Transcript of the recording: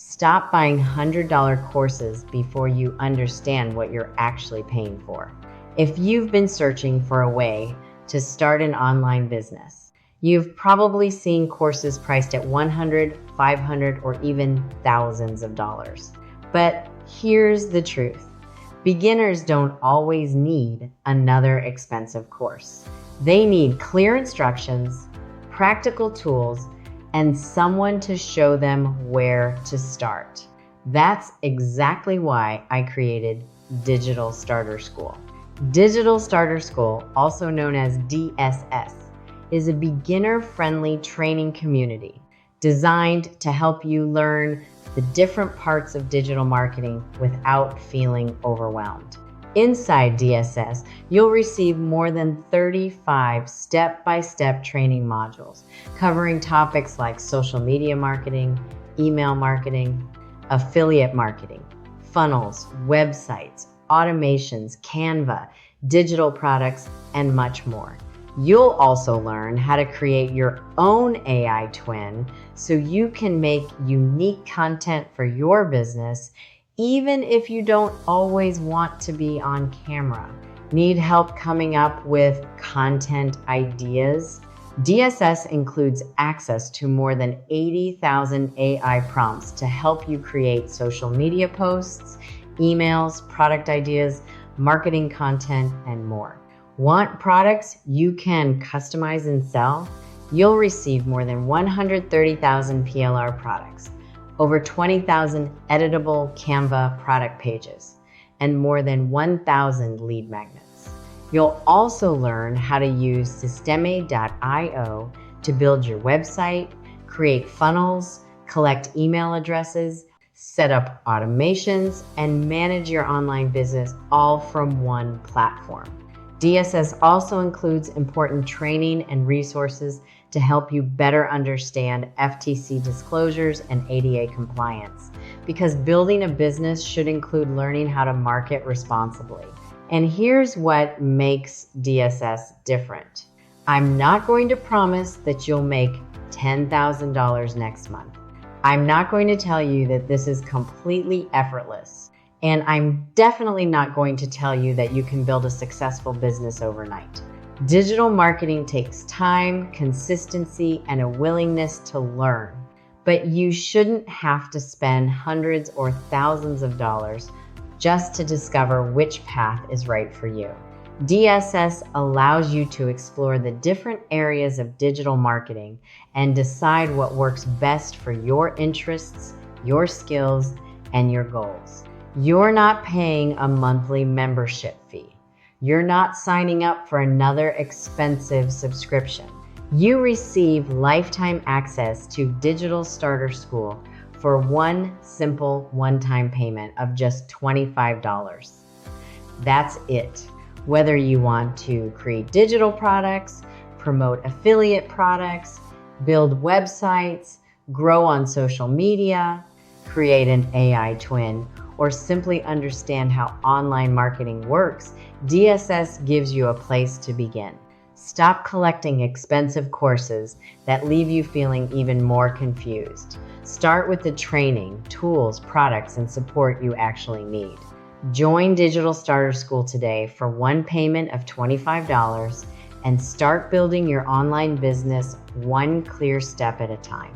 Stop buying $100 courses before you understand what you're actually paying for. If you've been searching for a way to start an online business, you've probably seen courses priced at $100, $500, or even thousands of dollars. But here's the truth. Beginners don't always need another expensive course. They need clear instructions, practical tools, and someone to show them where to start. That's exactly why I created Digital Starter School. Digital Starter School, also known as DSS, is a beginner-friendly training community designed to help you learn the different parts of digital marketing without feeling overwhelmed. Inside DSS, you'll receive more than 35 step-by-step training modules covering topics like social media marketing, email marketing, affiliate marketing, funnels, websites, automations, Canva, digital products, and much more. You'll also learn how to create your own AI twin so you can make unique content for your business even if you don't always want to be on camera. Need help coming up with content ideas? DSS includes access to more than 80,000 AI prompts to help you create social media posts, emails, product ideas, marketing content, and more. Want products you can customize and sell? You'll receive more than 130,000 PLR products, over 20,000 editable Canva product pages, and more than 1,000 lead magnets. You'll also learn how to use Systeme.io to build your website, create funnels, collect email addresses, set up automations, and manage your online business all from one platform. DSS also includes important training and resources to help you better understand FTC disclosures and ADA compliance, because building a business should include learning how to market responsibly. And here's what makes DSS different. I'm not going to promise that you'll make $10,000 next month. I'm not going to tell you that this is completely effortless. And I'm definitely not going to tell you that you can build a successful business overnight. Digital marketing takes time, consistency, and a willingness to learn. But you shouldn't have to spend hundreds or thousands of dollars just to discover which path is right for you. DSS allows you to explore the different areas of digital marketing and decide what works best for your interests, your skills, and your goals. You're not paying a monthly membership fee. You're not signing up for another expensive subscription. You receive lifetime access to Digital Starter School for one simple one-time payment of just $25. That's it. Whether you want to create digital products, promote affiliate products, build websites, grow on social media, create an AI twin, or simply understand how online marketing works, DSS gives you a place to begin. Stop collecting expensive courses that leave you feeling even more confused. Start with the training, tools, products, and support you actually need. Join Digital Starter School today for one payment of $25 and start building your online business one clear step at a time.